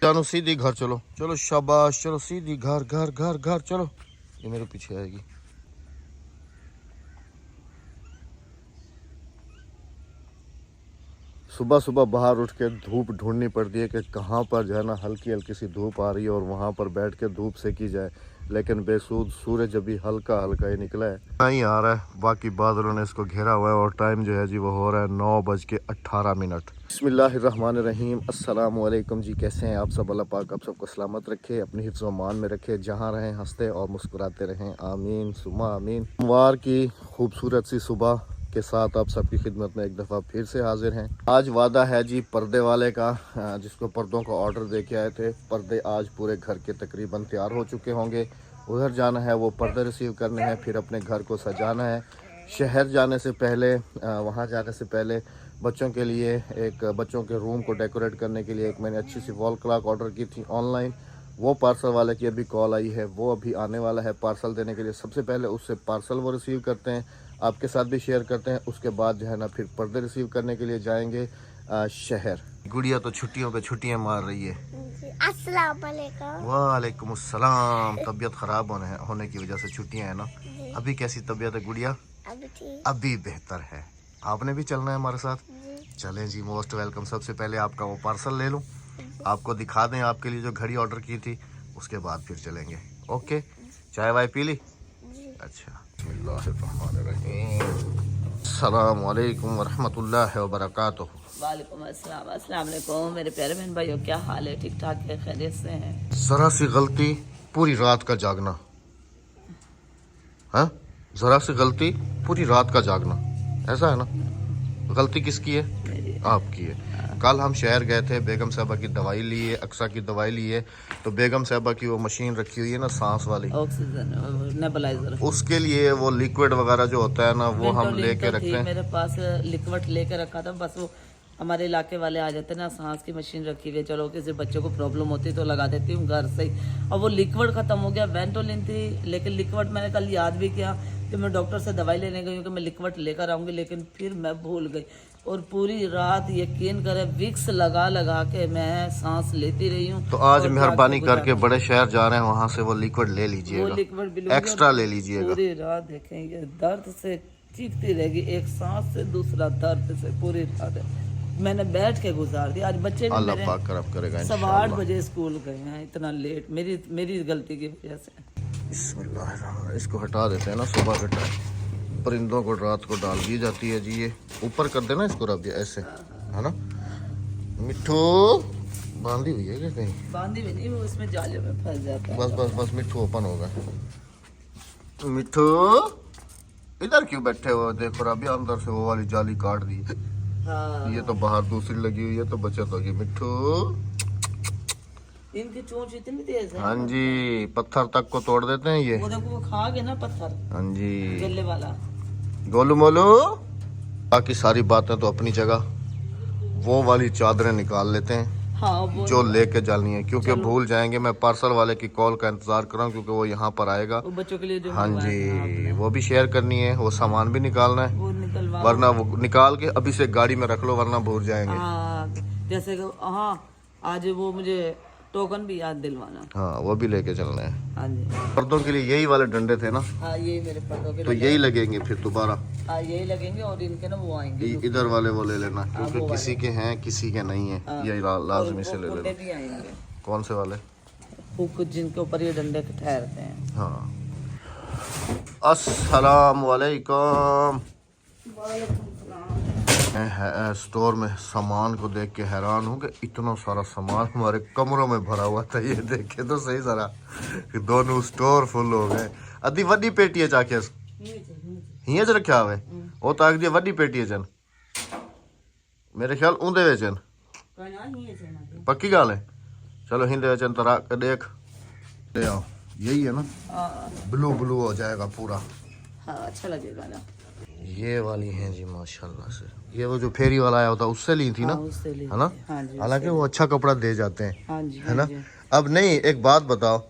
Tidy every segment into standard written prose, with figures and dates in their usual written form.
जानो सीधी घर, चलो चलो शाबाश, चलो सीधी घर घर घर घर, चलो ये मेरे पीछे आएगी। सुबह सुबह बाहर उठ के धूप ढूंढनी पड़ती है कि कहाँ पर जो है ना हल्की हल्की सी धूप आ रही है और वहाँ पर बैठ के धूप सेकी जाए, लेकिन बेसूद सूरज अभी हल्का हल्का ही निकला है, नहीं आ रहा है। बाकी बादलों ने इसको घेरा हुआ है और टाइम जो है जी वो हो रहा है 9:18। बिस्मिल्लाहिर्रहमानिर्रहीम, अस्सलाम वालेकुम जी। कैसे हैं आप सब? अल्लाह पाक आप सबको सलामत रखे, अपनी हिफ्ज़ व अमान में रखे, जहाँ रहें हंसते और मुस्कुराते रहें, आमीन सुमा आमीन। सोमवार की खूबसूरत सी सुबह के साथ आप सबकी खिदमत में एक दफ़ा फिर से हाजिर हैं। आज वादा है जी पर्दे वाले का, जिसको पर्दों का ऑर्डर दे के आए थे। पर्दे आज पूरे घर के तकरीबन तैयार हो चुके होंगे। उधर जाना है, वो पर्दे रिसीव करने हैं, फिर अपने घर को सजाना है। शहर जाने से पहले, वहाँ जाने से पहले बच्चों के लिए बच्चों के रूम को डेकोरेट करने के लिए एक मैंने अच्छी सी वॉल क्लॉक ऑर्डर की थी ऑनलाइन। वो पार्सल वाले की अभी कॉल आई है, वो अभी आने वाला है पार्सल देने के लिए। सबसे पहले उससे पार्सल वो रिसीव करते हैं, आपके साथ भी शेयर करते हैं। उसके बाद जो है ना फिर पर्दे रिसीव करने के लिए जाएंगे शहर। गुड़िया तो छुट्टियों पे छुट्टियां मार रही है। अस्सलाम वालेकुम। वालेकुम अस्सलाम। तबीयत ख़राब होने की वजह से छुट्टियां है ना। अभी कैसी तबीयत है गुड़िया? अभी बेहतर है। आपने भी चलना है हमारे साथ? चलें जी, मोस्ट वेलकम। सबसे पहले आपका वो पार्सल ले लूँ, आपको दिखा दें आपके लिए जो घड़ी ऑर्डर की थी, उसके बाद फिर चलेंगे। ओके, चाय वाय पी ली? अच्छा, अस्सलाम वालेकुम वरहमतुल्लाहि वबरकातुहू। वालेकुम अस्सलाम। अस्सलाम वालेकुम मेरे प्यारे बहन भाइयों, क्या हाल है? ठीक ठाक है, खैरियत से हैं? जरा सी गलती पूरी रात का जागना, हाँ जरा सी गलती पूरी रात का जागना, ऐसा है ना? गलती किसकी है? आपकी है। कल हम शहर गए थे, बेगम साहबा की दवाई ली है, अक्सा की दवाई ली है, तो बेगम साहबा की वो मशीन रखी हुई है ना सांस वाली, ऑक्सीजन नेबुलाइजर, उसके लिए वो लिक्विड वगैरह जो होता है ना वो हम लेके रखते हैं। मेरे पास लिक्विड लेके रखा था, बस वो हमारे इलाके वाले आ जाते ना, सांस की मशीन रखी हुई है, चलो किसी बच्चे को प्रॉब्लम होती तो लगा देती हूँ घर से ही। और वो लिक्विड खत्म हो गया, वेंटोलिन थी, लेकिन लिक्विड मैंने कल याद भी किया कि मैं डॉक्टर से दवाई लेने गई हूँ कि मैं लिक्विड लेकर आऊँगी, लेकिन फिर मैं भूल गई। और पूरी रात यकीन करे विक्स लगा लगा के मैं सांस लेती रही हूँ। तो आज मेहरबानी करके बड़े शहर जा रहे हैं, वहाँ से वो लिक्विड ले लीजिएगा, लिक्विड एक्स्ट्रा ले लीजिएगा। पूरी रात देखेंगे, दर्द से चीखती रहेगी, एक सांस से दूसरा दर्द से पूरी रात मैंने बैठ के गुजार दी। आज बच्चे भी मेरे 8:15 बजे स्कूल गए हैं, इतना लेट मेरी गलती की वजह से। बिस्मिल्लाह, इसको हटा देते हैं ना, सुबह के टाइम परिंदों को रात को डाल दी जाती है जी। ये ऊपर कर देना इसको, रब ऐसे है ना। मिट्ठू बांधी हुई है क्या कहीं? बांधी हुई नहीं, वो इसमें जाले में फंस जाता है। बस बस बस, मिट्ठू ओपन होगा। मिट्ठू इधर क्यों बैठे हो? देखो रबी अंदर से वो वाली जाली काट दी। हाँ। ये तो बाहर दूसरी लगी हुई है, तो बचत होगी। मिट्ठू इनकी चोंच इतनी तेज है। हाँ जी, पत्थर तक को तोड़ देते हैं ये। वो देखो वो खा गए ना पत्थर। हाँ जी, गले वाला गोलू मोलू। बाकी सारी बातें तो अपनी जगह, वो वाली चादरें निकाल लेते हैं। हाँ, वो जो लेके जानी है, क्योंकि भूल जाएंगे। मैं पार्सल वाले की कॉल का इंतजार कर रहा हूँ, क्योंकि वो यहाँ पर आएगा। वो बच्चों के लिए जो हाँ जी, वो भी शेयर करनी है, वो सामान भी निकालना है, वो निकलवा, वरना वो निकाल के अभी से गाड़ी में रख लो, वरना भूल जाएंगे। हाँ, जैसे कि हाँ आज वो मुझे टोकन भी याद दिलवाना। हाँ, वो भी लेके चलना है। हाँ जी, पर्दों के लिए यही वाले डंडे थे ना? हाँ यही मेरे पर्दों के तो यही लगेंगे फिर दोबारा। हाँ यही लगेंगे, और इनके ना वो आएंगे इधर वाले वो ले लेना, क्योंकि किसी के हैं किसी के नहीं है। ये लाजमी से ले लेना। भी आएंगे। कौन से वाले? हुक जिनके ऊपर ये डंडे ठहरते हैं। हाँ, अस्सलाम वालेकुम। मैं स्टोर में सामान को देख के हैरान हूँ कि इतना सारा सामान हमारे कमरों में भरा हुआ था। ये देखे तो सही जरा, दोनों स्टोर फुल हो गए। अद्धी वड्डी पेटी है चाके हियां च रखा हुआ है, वो तो आखदी वड्डी पेटी है जन, मेरे ख्याल उंदे विच पक्की गल है। चलो हिंदे विच तो रख देख ले आओ, यही है ना? ब्लू ब्लू हो जाएगा पूरा। हाँ, अच्छा लगेगा ना। ये वाली हैं जी माशाल्लाह से। ये वो जो फेरी वाला आया होता उससे ली थी ना? उससे ली है ना? हालांकि वो अच्छा कपड़ा दे जाते हैं। हाँ जी, है ना? अब नहीं, एक बात बताओ,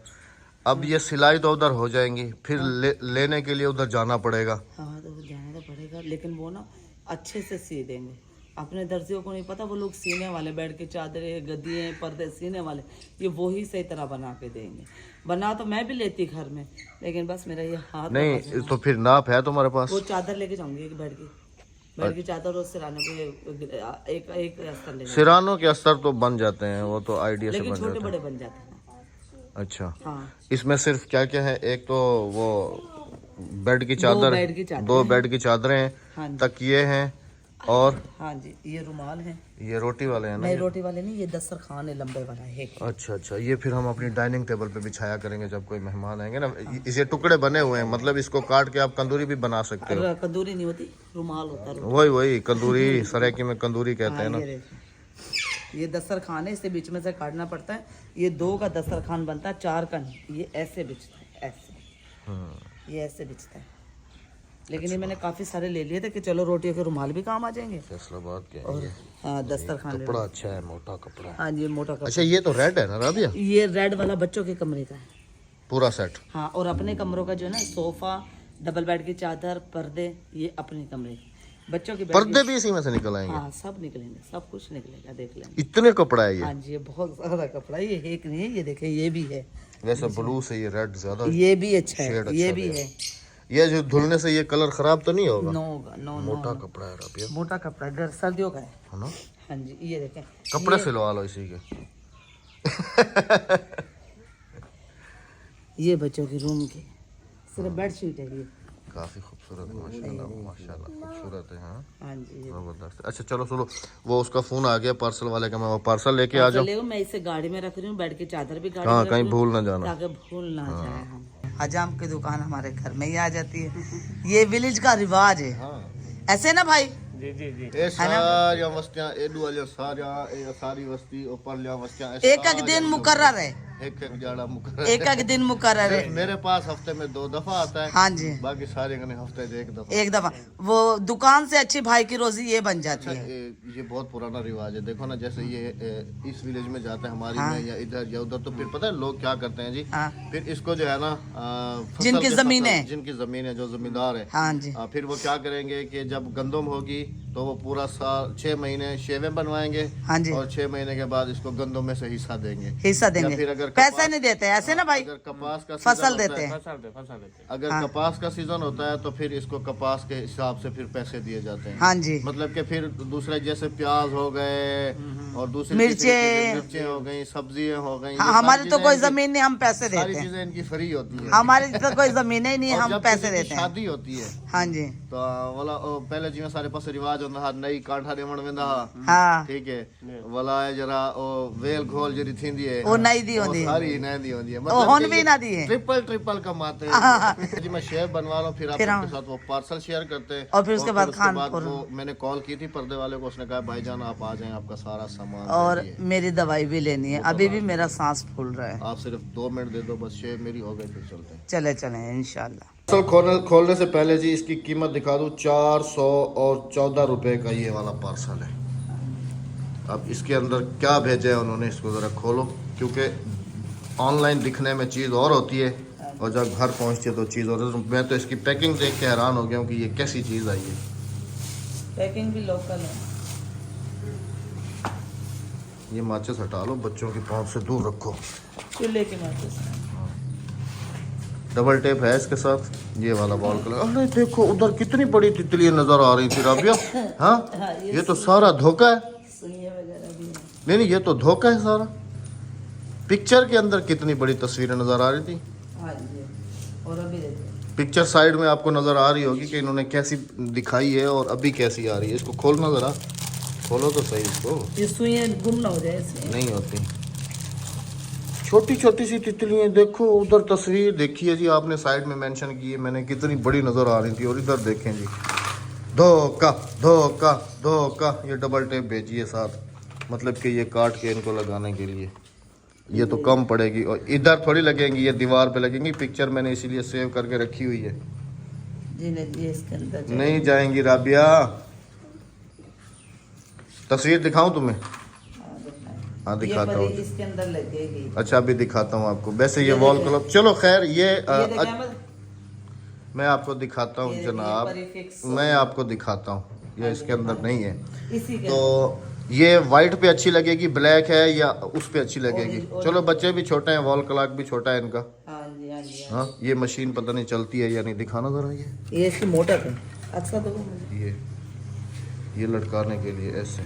अब ये सिलाई तो उधर हो जाएंगी, फिर लेने के लिए उधर जाना पड़ेगा। हाँ, तो जाना तो पड़ेगा, लेकिन वो ना अच्छे से सी देंगे। अपने दर्जियों को नहीं पता, वो लोग सीने वाले, बेड की चादरें, गद्दियाँ, पर्दे सीने वाले, ये वही सही तरह बना के देंगे। बना तो मैं भी लेती घर में, लेकिन बस मेरा ये हाथ नहीं तो फिर नाप है तुम्हारे पास? वो चादर लेके जाऊंगी एक बेड की चादर और सिराने को एक एक अस्तर ले, सिरानों के अस्तर तो बन जाते हैं, वो तो आइडिया से लेकिन बन छोटे जाते बड़े बन जाते हैं। हैं। अच्छा, हाँ, इसमें सिर्फ क्या क्या है? एक तो वो बेड की दो चादर, बेड की चादर, दो बेड की चादरें हैं, हाँ जी, तकिए हैं, और हाँ जी, ये रुमाल है। ये रोटी वाले हैं ना? नहीं, रोटी वाले नहीं, ये दस्तरखान है, लंबे वाला है। अच्छा अच्छा, ये फिर हम अपनी डाइनिंग टेबल पे बिछाया करेंगे जब कोई मेहमान आएंगे ना। इसे टुकड़े बने हुए हैं, मतलब इसको काट के आप कंदूरी भी बना सकते हो। कंदूरी नहीं होती, रुमाल होता है। वही वही कंदूरी, सरायकी में कंदूरी कहते हैं ना। ये दस्तरखान है, इसे बीच में से काटना पड़ता है। ये 2 का दस्तरखान बनता है, 4 का नहीं। ये ऐसे बिछता है, ऐसे, ये ऐसे बिछता है। लेकिन ये मैंने काफी सारे ले लिए थे कि चलो रोटियों के रुमाल भी काम आ जाएंगे। फैसलाबाद के और हाँ, दस्तरखान कपड़ा अच्छा है, मोटा कपड़ा है। हाँ जी, मोटा कपड़ा। अच्छा, ये तो रेड है ना राबिया? ये रेड वाला बच्चों के कमरे का है पूरा सेट? हाँ, और अपने कमरों का जो है ना, सोफा, डबल बेड की चादर, पर्दे, ये अपने कमरे के। बच्चों के पर्दे भी इसी में से निकल आएंगे? हाँ, सब निकलेंगे, सब कुछ निकलेगा, देख लेंगे। इतने कपड़ा है ये? हाँ जी, ये बहुत ज्यादा कपड़ा है, ये एक नहीं है, ये देखे, ये भी है। वैसे ब्लू से ये रेड ज्यादा, ये भी अच्छा है, शेड ये अच्छा भी है। है। ये जो धुलने से ये कलर खराब तो नहीं होगा? नो होगा, नो, मोटा कपड़ा है राबिया, मोटा कपड़ा है, सर्दियों का है ना? हाँ जी, ये देखें, कपड़े सिलवा लो इसी के। ये बच्चों की रूम की सिर्फ बेडशीट है ये। काफी खूबसूरत, माशाल्लाह माशाल्लाह, खूबसूरत है। हाँ हाँ जी, जबरदस्त। अच्छा चलो सुनो, वो उसका फोन आ गया पार्सल वाले का, मैं वो पार्सल लेके आ जाऊँ? मैं इसे गाड़ी में रख रही हूँ, बेड की चादर भी गाड़ी हाँ, में कहीं रख रही हूँ, भूल ना जाना। ताकि भूल ना जाए हम। हजाम की दुकान हमारे घर में ही आ जाती है, ये विलेज का रिवाज है। हाँ ऐसे ना भाई? जी जी जी। ये सारी वस्तियां, एडू वाली सारी वस्ती ऊपर लिया वस्तियां, एक दिन मुकर्रर है, एक जाड़ा मुकर्रर, एक दिन मुकर्रर है। मेरे पास हफ्ते में 2 दफा आता है। हाँ जी, बाकी सारे गने हफ्ते में एक दफा। वो दुकान से अच्छी भाई की रोजी ये बन जाती है। ये बहुत पुराना रिवाज है। देखो ना, जैसे ये इस विलेज में जाता है हमारी हाँ। में, या इधर या उधर, तो फिर पता है लोग क्या करते हैं जी? हाँ। फिर इसको जो है ना, जिनकी जमीन है, जिनकी जमीन है, जो जमींदार है, हाँ जी, फिर वो क्या करेंगे कि जब गंदम होगी तो वो पूरा साल 6 महीने शेवें बनवाएंगे। हाँ जी, और 6 महीने के बाद इसको गंदम में से हिस्सा देंगे। हिस्सा देंगे, फिर अगर पैसा नहीं देते ऐसे ना भाई, अगर कपास का फसल सीजन देते हैं। होता है, अगर कपास का सीजन होता है तो फिर इसको कपास के हिसाब से फिर पैसे दिए जाते हैं। हाँ जी, मतलब कि फिर दूसरे जैसे प्याज हो गए और दूसरी मिर्चें हो गई, सब्जियां हो गई। हाँ, हमारी तो कोई जमीन नहीं, हम पैसे सारी देते हैं। चीजें इनकी फ्री होती है। हमारी तो कोई जमीन ही नहीं, और हम जब पैसे किसी की देते हैं। शादी होती है, हाँ जी, तो वाला पहले जी में सारे पास रिवाज होता है, नई कांठा देवण वेंदा, हाँ, ठीक है, वाला है जरा ओ वेल घोल जरी थींदी है, वो नहीं दी होती है, सारी नहीं दी होती है, वो होन भी ना दी है। ट्रिपल कमाते हैं जी। मैं शेफ बनवा रहा हूँ, फिर फिर आपके साथ वो पार्सल शेयर करते हैं, और फिर उसके बाद खान वो मैंने कॉल की थी पर्दे वाले को, उसने कहा भाईजान आप आ जाएं, आपका सारा सामान और ready है। मेरी दवाई भी लेनी है, अभी भी मेरा सांस फूल रहा है। आप सिर्फ 2 मिनट दे दो बस, शेफ मेरी हो गई, फिर चलते हैं। चले चले इंशाल्लाह। पार्सल खोलने से पहले जी इसकी कीमत दिखा दूं, 414 रुपए का ये वाला पार्सल है। अब इसके अंदर क्या भेजा है उन्होंने, इसको ज़रा खोलो, क्योंकि ऑनलाइन दिखने में चीज़ और होती है और जब घर पहुंचती है तो चीज़ और। मैं तो इसकी पैकिंग देख के हैरान हो गया हूँ कि ये कैसी चीज़ आई है। पैकिंग भी लोकल है। ये माचिस हटा लो, बच्चों की पहुंच से दूर रखो। चूल्हे की माचिस, डबल टेप है इसके साथ, ये वाला बॉल कलर। अरे देखो उधर कितनी बड़ी तितलियां नजर आ रही थी राबिया। हाँ, ये तो सारा धोखा है। सुइयां वगैरह भी हैं। नहीं, ये तो धोखा है सारा। पिक्चर के अंदर कितनी बड़ी तस्वीरें नजर आ रही थी। हाँ जी, और अभी देखो पिक्चर साइड में आपको नजर आ रही होगी कि इन्होंने कैसी दिखाई है और अभी कैसी आ रही है। इसको खोलना जरा, खोलो तो सही इसको। ये सुइयां गुम ना हो जाए इसलिए। नहीं होती, छोटी छोटी सी तितलियां। देखो उधर तस्वीर देखिए जी, आपने साइड में मेंशन की है मैंने, कितनी बड़ी नजर आ रही थी। और इधर देखें जी, धोखा धोखा धोखा। ये डबल टेप भेजिए साथ, मतलब कि ये काट के इनको लगाने के लिए। ये तो कम पड़ेगी और इधर थोड़ी लगेंगी, ये दीवार पे लगेंगी। पिक्चर मैंने इसीलिए सेव करके रखी हुई है। जी नहीं, इसके अंदर नहीं जाएंगी राबिया। तस्वीर दिखाऊं तुम्हें? हाँ दिखाता हूँ। इसके अंदर लगेगी। अच्छा अभी दिखाता हूँ आपको। वैसे ये वॉल क्लॉक, चलो खैर ये मैं आपको दिखाता हूँ जनाब, मैं आपको दिखाता हूँ, ये इसके अंदर नहीं है। इसी के तो ये वाइट पे अच्छी लगेगी, ब्लैक है या उस पे अच्छी लगेगी? चलो बच्चे भी छोटे हैं, वॉल क्लॉक भी छोटा है इनका। हाँ जी हाँ जी। हाँ ये मशीन पता नहीं चलती है या नहीं, दिखाना जरा। ये इसकी मोटर है। अच्छा तो ये लटकाने के लिए ऐसे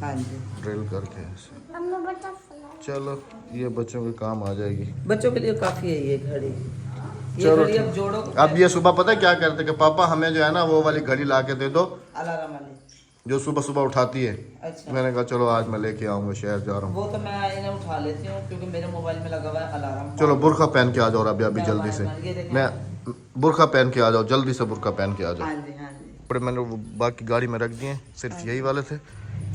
हाँ जी ड्रिल करके ऐसे। मम्मा बटरफ्लाई। चलो ये बच्चों के काम आ जाएगी। बच्चों के लिए काफी है ये घड़ी। ये चलो घड़ी अब जोड़ो। अब ये सुबह पता है क्या करते कि पापा हमें जो है ना वो वाली घड़ी ला के दे दो अलार्म वाली जो सुबह सुबह उठाती है। अच्छा मैंने कहा चलो आज मैं लेके आऊंगा, शहर जा रहा हूँ। वो तो मैं इन्हें उठा लेती हूँ क्योंकि मेरे मोबाइल में लगा हुआ है अलार्म। चलो बुरखा पहन के आ जाओ अभी अभी जल्दी से। मैं बुरखा पहन के आ जाओ, जल्दी से बुरखा पहन के आ जाओ। हाँ जी हाँ जी। कपड़े मैंने वो बाकी गाड़ी में रख दिए, सिर्फ यही वाले थे।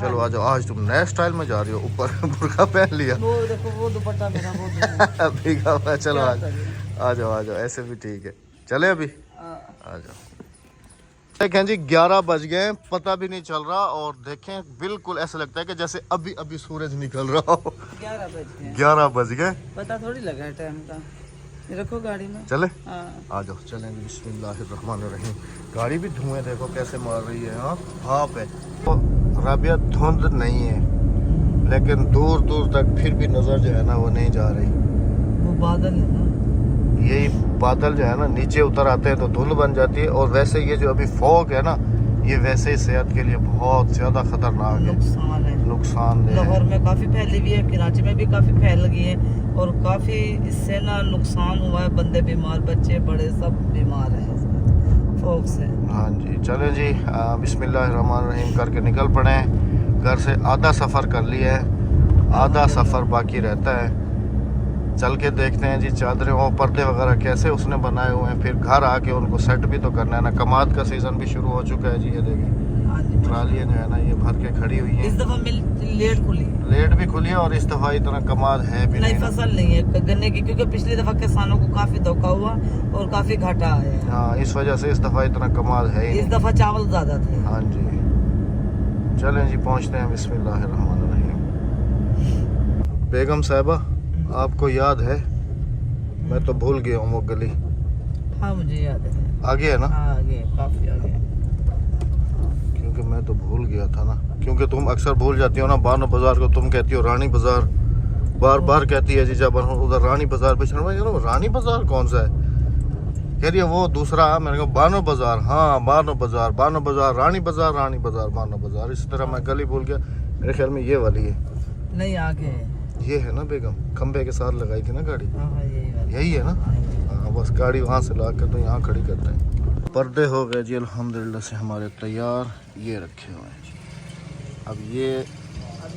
चलो आ जाओ, आज तुम नए स्टाइल में जा रही हो, ऊपर बुरखा पहन लिया। वो देखो वो दुपट्टा मेरा वो भीगा हुआ। चलो आ जाओ ऐसे भी ठीक है। चले अभी आ जाओ। देखें जी 11 बज गए, पता भी नहीं चल रहा, और देखें बिल्कुल ऐसा लगता है कि जैसे अभी अभी सूरज निकल रहा हो। 11 बज गए। 11 बज गए, पता थोड़ी लगा है टाइम का। ये रखो गाड़ी में। चले हाँ। आ जाओ चलेंगे। बिस्मिल्लाहिर्रहमानिर्रहीम। गाड़ी भी धुएं देखो कैसे मार रही है। हाँ भाप है तो राबिया, धुंध नहीं है लेकिन दूर दूर तक फिर भी नजर जो है ना वो नहीं जा रही। वो बादल है ना, यही बादल जो है ना नीचे उतर आते हैं तो धुंध बन जाती है। और वैसे ये जो अभी फॉग है ना, ये वैसे ही सेहत के लिए बहुत ज्यादा खतरनाक है, नुकसान है। नुकसानदेह है। लाहौर में काफी फैली हुई है, कराची में भी काफी फैल गई है, और काफी इससे ना नुकसान हुआ है। बंदे बीमार, बच्चे बड़े सब बीमार हैं फॉग से। हाँ जी चले जी बिस्मिल्लाहिर्रहमानिर्रहीम करके निकल पड़े। घर से आधा सफ़र कर लिया है, आधा सफ़र बाकी रहता है। चल के देखते हैं जी चादरें और पर्दे वगैरह कैसे उसने बनाए हुए हैं, फिर घर आके उनको सेट भी तो करना है ना। कमाद का सीज़न भी शुरू हो चुका है जी। ये देखिए ट्रालियाँ जो है ना ये भर के खड़ी हुई हैं। इस दफा मिल लेट खुली, लेट भी खुली है, और इस दफ़ा इतना कमाद है भी नई नहीं। फसल नहीं है गन्ने की, क्योंकि पिछली दफा किसानों को काफी धोखा हुआ और काफी घाटा आया है। हाँ इस वजह से इस दफ़ा इतना कमाद है ही इस नहीं। दफा चावल ज्यादा थे। हाँ जी चलें जी पहुँचते हैं। बिस्मिल्लाहिर्रहमानिर्रहीम। बेगम साहिबा आपको याद है, मैं तो भूल गया हूँ वो गली। हाँ मुझे याद है। आगे है ना? हाँ आगे, काफी आगे। क्योंकि मैं तो भूल गया था ना, क्योंकि तुम अक्सर भूल जाती हो ना। बानो बाजार को तुम कहती हो रानी बाजार, बार बार कहती है जीजा बनो उधर रानी बाजार पे। रानी बाजार कौन सा है? कह रही है वो दूसरा। मैंने कहा बानो बाजार, हाँ बानो बाजार, रानी बाजार, बानो बाजार। इसी तरह मैं गली भूल गया। मेरे ख्याल में ये वाली है। नहीं आगे है। ये है ना बेगम, खंबे के साथ लगाई थी ना गाड़ी, हाँ हाँ यही वाली। यही है ना? हाँ बस गाड़ी वहाँ से ला कर तो यहाँ खड़ी करते हैं। पर्दे हो गए जी अल्हम्दुलिल्लाह से हमारे तैयार, ये रखे हुए हैं जी। अब ये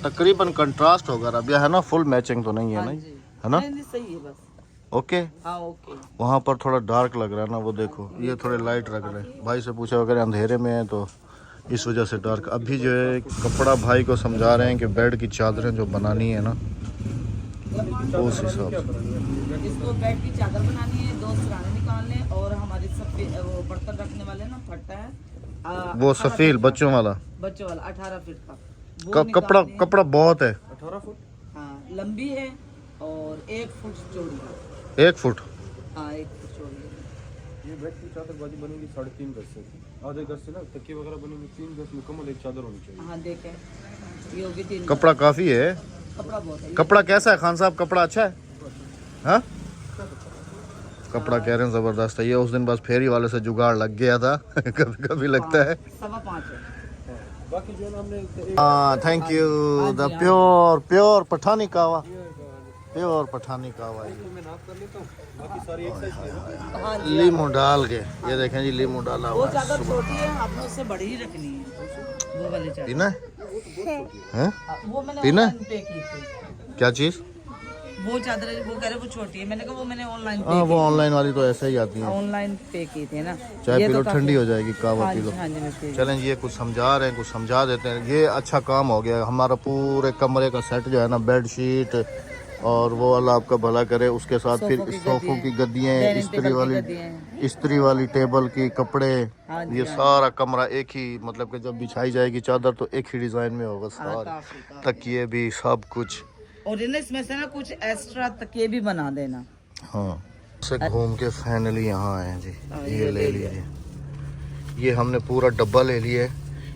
तकरीबन कंट्रास्ट होगा रबिया, है ना? फुल मैचिंग तो नहीं है ना, है ना? नहीं सही है बस। ओके। हाँ ओके। वहाँ पर थोड़ा डार्क लग रहा है ना, वो देखो ये थोड़े लाइट लग रहे हैं। भाई से पूछा अगर अंधेरे में है तो इस वजह से डार्क। अभी जो है कपड़ा भाई को समझा रहे हैं कि बेड की चादरें जो बनानी है ना उस हिसाब से। इसको बेड की चादर बनानी है, 2 सिराने निकालने, और हमारी सफेद वो बर्तन रखने वाले ना फट्टा है वो सफील बच्चों वाला 18 फीट का वो कपड़ा निकालने हैं। कपड़ा बहुत है। 18 फुट हाँ लंबी है, और 1 फुट चौड़ी है। 1 फुट। हाँ 1 फुट चौड़ी है। ये बेड की चादर बाजी बनेगी 3.5 गज से, आधे गज से ना तकिए वगैरह बनेंगे 3 गज मुकम्मल एक चादर होनी चाहिए। हाँ देखें ये होगी 3। कपड़ा काफी है। कपड़ा बहुत है। कपड़ा कैसा है खान साहब? कपड़ा अच्छा है? हाँ कपड़ा कह रहे हैं जबरदस्त है। ये उस दिन बस फेरी वाले से जुगाड़ लग गया था कभी कभी लगता है। 5.25 है। बाकी जो है ना हमने हाँ thank you. The pure Pathani कावा, प्योर पठानी कावा। मैं नाप कर लेता हूँ, बाकी सारी एक साइज हाँ लीमू डाल के, ये देखें जी लीमू डाला वो हुआ है। चादर छोटी है, आपने उससे बड़ी ही रखनी है वो वाली चादर। पीना है? वो मैंने पीना? ऑनलाइन पे की थी। क्या चीज? वो चादर वो कह रहे वो छोटी है, मैंने कहा वो मैंने ऑनलाइन हाँ वो ऑनलाइन वाली तो ऐसे ही आती है। ऑनलाइन पे की थी ना। चाय ये पी लो तो ठंडी काफी- हो जाएगी, कावा हाँ पी जी, लो। हाँ जी मैं पी रही चलें जी ये कुछ समझा रहे हैं, कुछ समझा देते हैं। ये अच्छा काम हो गया हमारा, पूरे कमरे का सेट जो है ना, बेड शीट और वो अल्लाह आपका भला करे, उसके साथ फिर सोफों की गद्दियाँ, डाइनिंग टेबल की गद्दियाँ। इस्त्री वाली टेबल की कपड़े, हाँ जी, ये सारा कमरा एक ही, मतलब कि जब बिछाई जाएगी चादर तो एक ही डिजाइन में होगा सारा। काफी- काफी। तकिए भी सब कुछ। और इन्हें इसमें से ना कुछ एक्स्ट्रा तकिए भी बना देना। हाँ से घूम के फाइनली यहाँ आए हैं जी। ये ले लीजिए, ये हमने पूरा डब्बा ले लिया है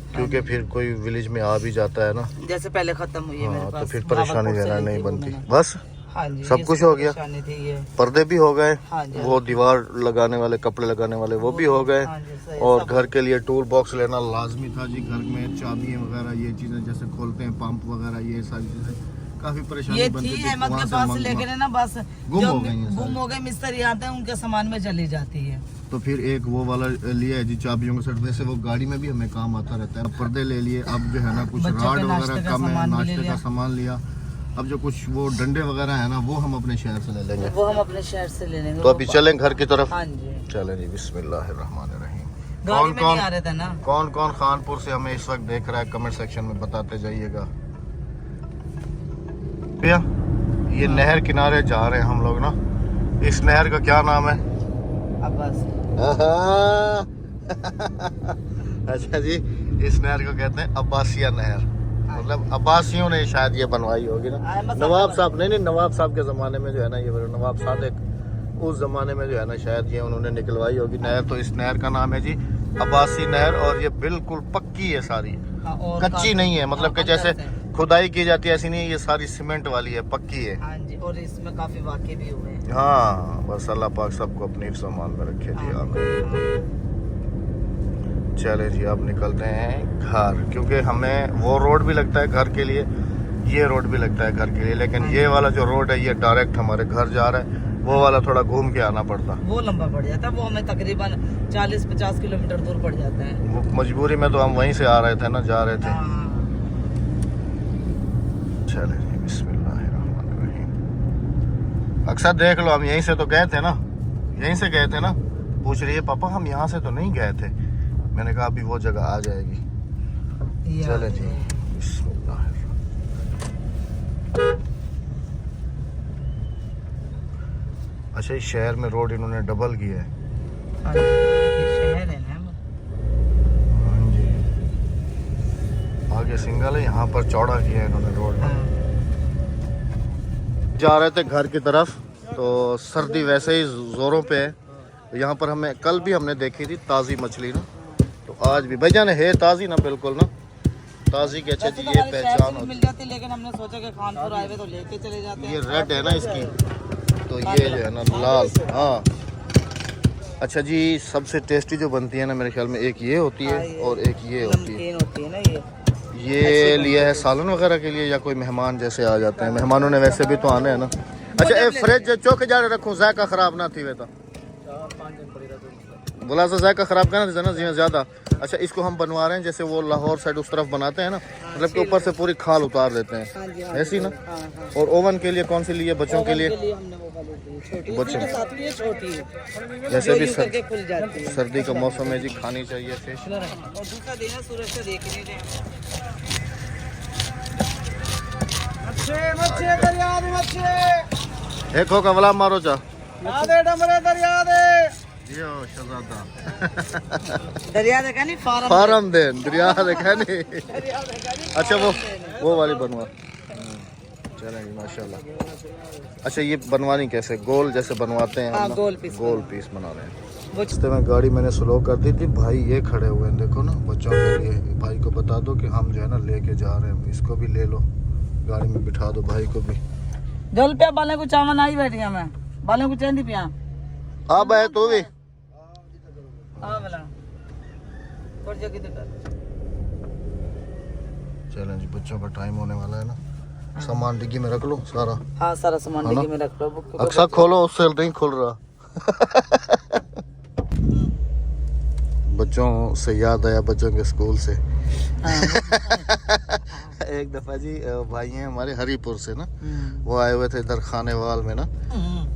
क्योंकि फिर कोई विलेज में आ भी जाता है ना, जैसे पहले खत्म हुई है मेरे हाँ, पास, तो फिर परेशानी भावलपुर से देना ली नहीं थी वो बनती। मैंने। बस हाँ जी, सब ये कुछ हो गया, परेशानी थी ये। पर्दे भी हो गए, हाँ जी, वो दीवार लगाने वाले कपड़े लगाने वाले वो भी हो गए, हाँ जी, सही, और सब। घर के लिए टूल बॉक्स लेना लाजमी था जी। घर में चाबी वगैरह ये चीजें जैसे खोलते हैं पंप वगैरह, ये सारी चीजें काफी परेशानी ये बनती थी थी। अहमद वहाँ के से पास मंगवा- लेकिन है ना, बस गुम जो हो गई हैं गुम सारी। हो गए मिस्त्री आते हैं उनके सामान में चली जाती है। तो फिर एक वो वाला लिया है जी चाबियों का सेट, वैसे वो गाड़ी में भी हमें काम आता रहता है। पर्दे ले लिए, अब जो है ना कुछ बच्चों राड के नाश्ते वगैरह का कम है, सामान भी ले नाश्ते लिया। का सामान लिया। अब जो कुछ वो डंडे वगैरह है ना वो हम अपने शहर से ले लेंगे। वो हम अपने शहर से ले लेंगे। तो अभी चलें घर की तरफ। हाँ जी, चलें जी, बिस्मिल्लाहिर्रहमानिर्रहीम। गाड़ी में नहीं आ रहे थे ना। कौन कौन खानपुर से हमें इस वक्त देख रहा है कमेंट सेक्शन में बताते जाइएगा। भैया ये नहर किनारे जा रहे हैं हम लोग ना, इस नहर का क्या नाम है? अब्बास। अच्छा जी, इस नहर को कहते हैं अब्बासिया नहर, मतलब अब्बासियों ने शायद ये बनवाई होगी ना। नवाब साहब, नहीं नवाब साहब के ज़माने में जो है ना, ये नवाब सादिक उस ज़माने में जो है ना शायद ये उन्होंने निकलवाई होगी नहर। तो इस नहर का नाम है जी अब्बासी नहर, और ये बिल्कुल पक्की है सारी, कच्ची नहीं है, मतलब कि जैसे खुदाई की जाती है ऐसी नहीं, ये सारी सीमेंट वाली है, पक्की है। हाँ जी, और इसमें काफी वाक़े भी हुए हैं। हाँ, बस अल्लाह पाक सबको अपनी सामान में रखे जी, आमीन। चले जी, अब निकलते हैं घर, क्योंकि हमें वो रोड भी लगता है घर के लिए, ये रोड भी लगता है घर के लिए, लेकिन ये वाला जो रोड है ये डायरेक्ट हमारे घर जा रहा है, वो वाला थोड़ा घूम के आना पड़ता। वो लंबा पड़ जाता है, वो हमें तकरीबन 40-50 किलोमीटर दूर पड़ जाता है। वो मजबूरी में तो हम वहीं से आ रहे थे ना, जा रहे थे। हाँ। चले जी, बिस्मिल्लाहिर्रहमानिर्रहीम। अक्सर देख लो, हम यहीं से तो गए थे ना, यहीं से गए थे ना। पूछ रही है पापा हम यहाँ से तो नहीं गए थे, मैंने कहा अभी वो जगह आ जाएगी। चले जी, बिस्मिल्लाहिर्रहमानिर्रहीम। अच्छा, इस शहर में रोड इन्होंने डबल किया है। हाँ जी, ये शहर है ना। हाँ जी, आगे सिंगल है, यहाँ पर चौड़ा किया है इन्होंने रोड। हाँ। जा रहे थे घर की तरफ, तो सर्दी वैसे ही जोरों पे है। यहाँ पर हमें कल भी हमने देखी थी ताज़ी मछली ना, तो आज भी भाईजान है ताज़ी ना, बिल्कुल ना ताज़ी की। अच्छा जी, ये पहचान होती मिल जाती, लेकिन हमने सोचा कि खानपुर आए हुए तो लेके चले जाते है। हैं। ये रेड है ना इसकी, तो ये जो है ना लाल। हाँ, अच्छा जी, सबसे टेस्टी जो बनती है ना मेरे ख्याल में, एक ये होती है और एक ये होती है। नमकीन होती है ना ये लिया है सालन वगैरह के लिए, या कोई मेहमान जैसे आ जाते हैं, मेहमानों ने वैसे भी तो आना है ना। अच्छा, ये फ्रिज चौक जा रहे रखूँ, जायका खराब ना थी वे तो बोला था, जायका खराब करना था ना जी ज़्यादा। अच्छा, इसको हम बनवा रहे हैं जैसे वो लाहौर साइड उस तरफ बनाते हैं ना, मतलब कि ऊपर से पूरी खाल उतार देते हैं, ऐसी ना। और ओवन के लिए कौन सी लिए? बच्चों के लिए हमने वो वाली ली, छोटी बच्चे इसके साथ भी ये छोटी है, जैसे भी यूं करके खुल जाती है। सर्दी का मौसम है जी, खानी चाहिए फिश। और दूसरा देना, सूरज से देख नहीं रहे। एक हो कवला मारो चा दरिया देखा नहीं, फार्म फार्म दे दरिया देखा नहीं। अच्छा, वो वाली बनवा। चलेंगे माशाल्लाह। अच्छा, ये बनवानी कैसे? गोल जैसे बनवाते हैं हम ना? गोल पीस बना रहे हैं। वो रास्ते में गाड़ी मैंने स्लो कर दी थी, भाई ये खड़े हुए हैं देखो ना बच्चों के लिए। भाई को बता दो कि हम जो है ना लेके जा रहे हैं, इसको भी ले लो, गाड़ी में बिठा दो भाई को भी। जल पे बाले को चावल आई बैठी है, मैं बाले को चैन दी पिया। अब है तू भी हाँ वाला और जगह दे कर। चलें जी, बच्चों का टाइम होने वाला है ना। सामान डिग्गी में रख लो सारा। हाँ, सारा सामान डिग्गी में रख लो। अक्सर खोलो, उससे नहीं खुल रहा। बच्चों से याद आया, बच्चों के स्कूल से। एक दफा जी भाई हैं हमारे हरीपुर से ना, वो आए हुए थे इधर खानेवाल में ना।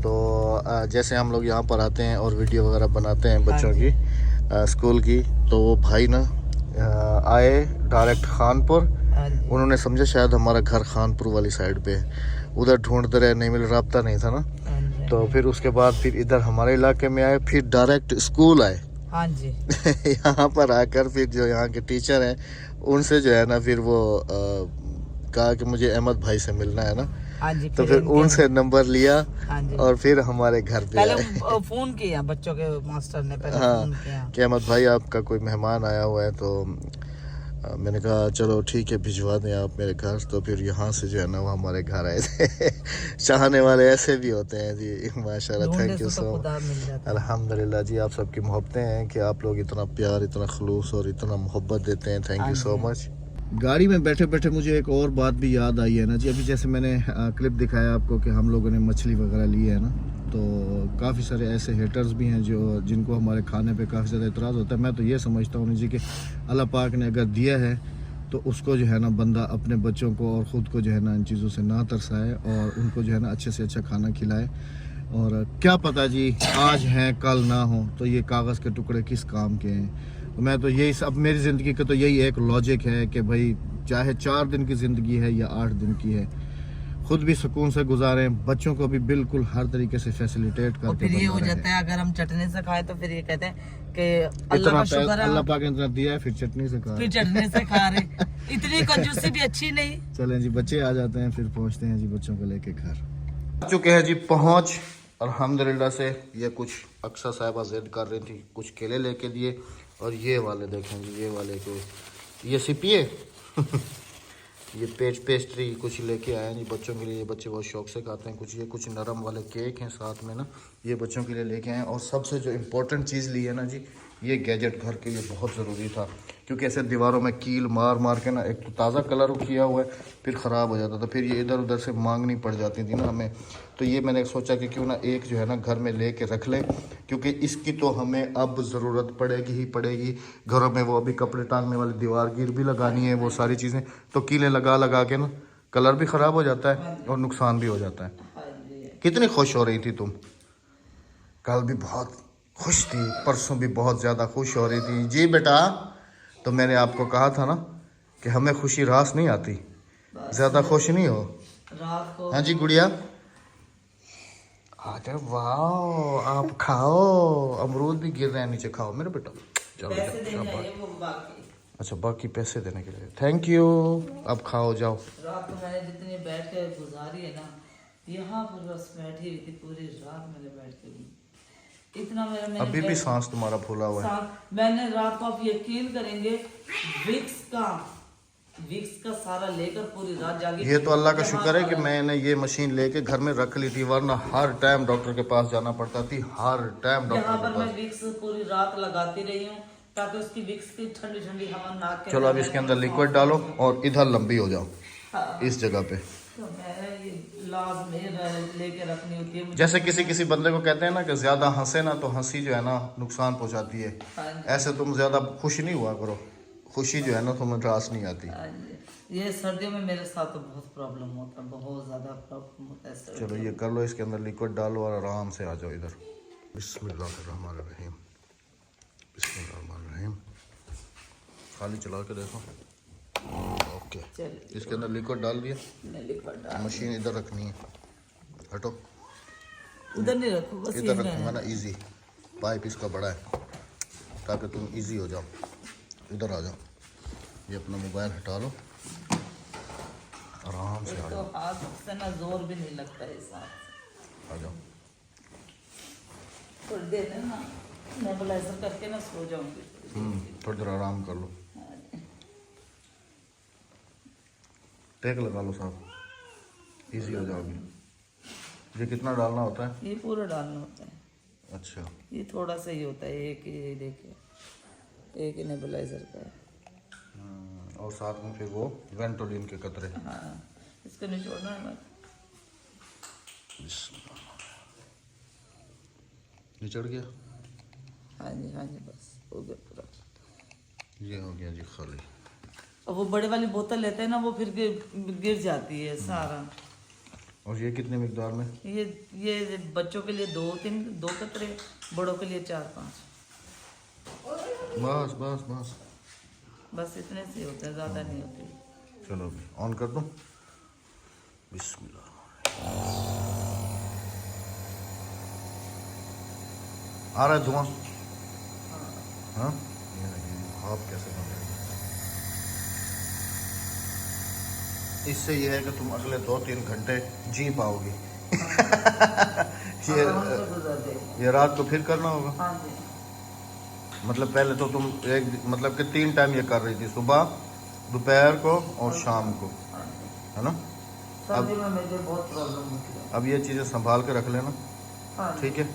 तो जैसे हम लोग यहाँ पर आते हैं और वीडियो वगैरह बनाते हैं बच्चों की स्कूल की, तो वो भाई ना आए डायरेक्ट खानपुर। उन्होंने समझा शायद हमारा घर खानपुर वाली साइड पे है, उधर ढूंढते रहे, नहीं मिल, राब्ता नहीं था ना। तो फिर उसके बाद फिर इधर हमारे इलाके में आए, फिर डायरेक्ट स्कूल आए। हाँ जी। यहाँ पर आकर फिर जो यहाँ के टीचर हैं उनसे जो है ना फिर वो कहा कि मुझे अहमद भाई से मिलना है ना। हाँ जी, तो फिर इनके- उनसे नंबर लिया हाँ जी, और फिर हमारे घर पे पहले आए। फोन किया बच्चों के मास्टर ने, पहले हाँ फोन किया। कि अहमद भाई आपका कोई मेहमान आया हुआ है, तो मैंने कहा चलो ठीक है भिजवा दें आप मेरे घर। तो फिर यहाँ से जो है ना वो हमारे घर आए थे। चाहने वाले ऐसे भी होते हैं जी, माशाल्लाह। ढूंढने थैंक यू से तो सो खुदा मिल जाता है। अल्हम्दुलिल्लाह जी, आप सबकी मोहब्बतें हैं कि आप लोग इतना प्यार, इतना खलूस और इतना मोहब्बत देते हैं। Thank you so much. गाड़ी में बैठे बैठे मुझे एक और बात भी याद आई है ना जी। अभी जैसे मैंने क्लिप दिखाया आपको कि हम लोगों ने मछली वगैरह ली है ना, तो काफ़ी सारे ऐसे हेटर्स भी हैं जो जिनको हमारे खाने पे काफ़ी ज़्यादा इतराज़ होता है। मैं तो ये समझता हूँ जी कि अल्लाह पाक ने अगर दिया है तो उसको जो है ना बंदा अपने बच्चों को और ख़ुद को जो है ना इन चीज़ों से ना तरसाए और उनको जो है ना अच्छे से अच्छा खाना खिलाए। और क्या पता जी आज हैं कल ना हो, तो ये कागज़ के टुकड़े किस काम के हैं। मैं तो यही सब, मेरी ज़िंदगी का तो यही एक लॉजिक है कि भाई चाहे 4 दिन की ज़िंदगी है या 8 दिन की है, खुद भी सुकून से गुजारें, बच्चों को भी बिल्कुल हर तरीके से फैसिलिटेट और करके फिर ये हो बना रहे। जाता है अगर हम चटनी से खाए तो फिर ये कहते हैं कि अल्लाह का शुक्र है, अल्लाह पाक ने इतना दिया है, फिर चटनी से खा फिर चटनी से खा रहे। इतनी कंजूसी भी अच्छी नहीं। चलें जी, बच्चे आ जाते हैं, फिर पहुंचते हैं जी बच्चों को लेके घर। आ चुके हैं जी पहुंच, अल्हम्दुलिल्लाह से। ये कुछ अक्सर साहिबा जिद कर रही थी, कुछ केले लेके दिए और ये वाले देखें जी, ये वाले को ये सिपिए ये पेस्ट्री कुछ लेके आए हैं जी बच्चों के लिए। ये बच्चे बहुत शौक से खाते हैं। कुछ ये कुछ नरम वाले केक हैं साथ में ना, ये बच्चों के लिए लेके आए हैं। और सबसे जो इम्पोर्टेंट चीज़ ली है ना जी, ये गैजेट घर के लिए बहुत ज़रूरी था, क्योंकि ऐसे दीवारों में कील मार मार के ना, एक तो ताज़ा कलर किया हुआ है फिर ख़राब हो जाता था, फिर ये इधर उधर से मांगनी पड़ जाती थी ना हमें। तो ये मैंने सोचा कि क्यों ना एक जो है ना घर में ले के रख लें, क्योंकि इसकी तो हमें अब ज़रूरत पड़ेगी ही पड़ेगी। घरों में वो अभी कपड़े टांगने वाली दीवार गिर भी लगानी है, वो सारी चीज़ें, तो कीलें लगा लगा के ना कलर भी ख़राब हो जाता है और नुकसान भी हो जाता है। कितनी खुश हो रही थी तुम? कल भी बहुत खुश थी, परसों भी बहुत ज़्यादा खुश हो रही थी जी बेटा। तो मैंने आपको कहा था ना कि हमें खुशी रास नहीं आती, ज़्यादा खुश नहीं हो। रात को हाँ जी गुड़िया, अरे वाह, आप खाओ, अमरूद भी गिर रहे हैं नीचे, खाओ मेरे बेटा। चलो पैसे बेटा, देने शाबाश। आए वो बाकी। अच्छा बाकी पैसे देने के लिए थैंक यू, अब खाओ जाओ। रात को मैंने जितनी बैठ के गुजारी है ना, यहाँ पर बस बैठी हुई थी पूरी रात मैंने बैठ के, इतना मैंने अभी भी सांस तुम्हारा फूला हुआ है। मैंने रात को, आप यकीन करेंगे, विक्स का सारा लेकर पूरी रात जागी। ये तो अल्लाह का शुक्र है कि मैंने ये मशीन लेके घर में रख ली थी, वरना हर टाइम डॉक्टर के पास जाना पड़ता थी, हर टाइम डॉक्टर यहाँ के पर मैं पास। विक्स पूरी रात लगाती रही हूँ ताकि उसकी विक्स की ठंडी ठंडी हवा नाक के चलो अब इसके अंदर लिक्विड डालो और इधर लंबी हो जाओ, हाँ। इस जगह पे। तो मैं ये लाजमी लेके रखनी होती है मुझे। जैसे किसी बंदे को कहते हैं ना कि ज्यादा हंसे ना तो हंसी जो है ना नुकसान पहुंचाती है, हाँ जी। ऐसे तुम ज्यादा खुश नहीं हुआ करो, खुशी जो है ना तुम्हें रास नहीं आती। हाँ जी। ये सर्दियों में मेरे साथ तो बहुत प्रॉब्लम होता है, बहुत ज़्यादा प्रॉब्लम होता है सर्दियों चलो ये कर लो, इसके अंदर लिक्विड डालो और आराम से आ जाओ इधर। बिस्मिल्लाहिर्रहमानिर्रहीम, बिस्मिल्लाहिर्रहमानिर्रहीम। खाली चला के देखो। ओके, चलिए इसके अंदर लिक्विड डाल दिया, मैं लिक्विड डाल, मशीन इधर रखनी है, हटो उधर नहीं रखो, बस इधर ये रखूंगा ना, इजी पाइप इसका बड़ा है ताकि तुम इजी हो जाओ। इधर आ जाओ, ये अपना मोबाइल हटा लो, आराम से आ तो जाओ, हाथ से ना जोर भी नहीं लगता है इस हाथ आ जाओ। से। थोड़ी देर में ना नेबुलाइजर करके ना सो जाऊंगी। थोड़ी देर आराम कर लो, हाँ जी। टेक लगा लो साहब, इजी हो जाओगी। ये कितना डालना होता है? ये पूरा डालना होता है, अच्छा, ये थोड़ा सा ही होता है, एक ही देखिए, एक ही नेबुलाइजर का है। और साथ में फिर वो वेंटोलिन के कतरे। हाँ, इसको नहीं छोड़ना है मत। ये चढ़ गया, हाँ जी बस हो गया पूरा। ये हो गया जी खाली। अब वो बड़े वाली बोतल लेते हैं ना, वो फिर गिर जाती है सारा। और ये कितने मिकदार में? ये बच्चों के लिए 2 कतरे, बड़ों के लिए 4-5, बस बस बस, बस इतने से होते हैं, ज़्यादा नहीं होती। चलो अभी ऑन कर दो। बिस्मिल्लाह, आ रहा है धुआं? हाँ, ये देखिए भाप कैसे बन रही है। इससे ये है कि तुम अगले 2-3 घंटे जी पाओगी। ये रात को फिर करना होगा। हाँ जी। मतलब पहले तो तुम मतलब कि 3 टाइम ये कर रही थी, सुबह, दोपहर को और शाम को, है ना? सर्दी में मुझे बहुत प्रॉब्लम होती है। अब ये चीज़ें संभाल के रख लेना, हाँ जी। ठीक है?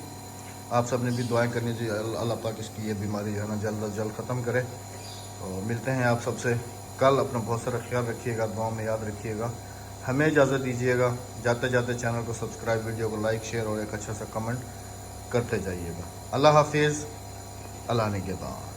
आप सब ने भी दुआएं करनी चाहिए, अल्लाह पाक इसकी ये बीमारी जो है ना जल्द अज जल्द ख़त्म करे। तो मिलते हैं आप सबसे कल। अपना बहुत सारा ख्याल रखिएगा, दुआ में याद रखिएगा। हमें इजाज़त दीजिएगा। जाते जाते चैनल को सब्सक्राइब, वीडियो को लाइक, शेयर और एक अच्छा सा कमेंट करते जाइएगा। अल्लाह हाफिज़, अल्लाह निगहबान।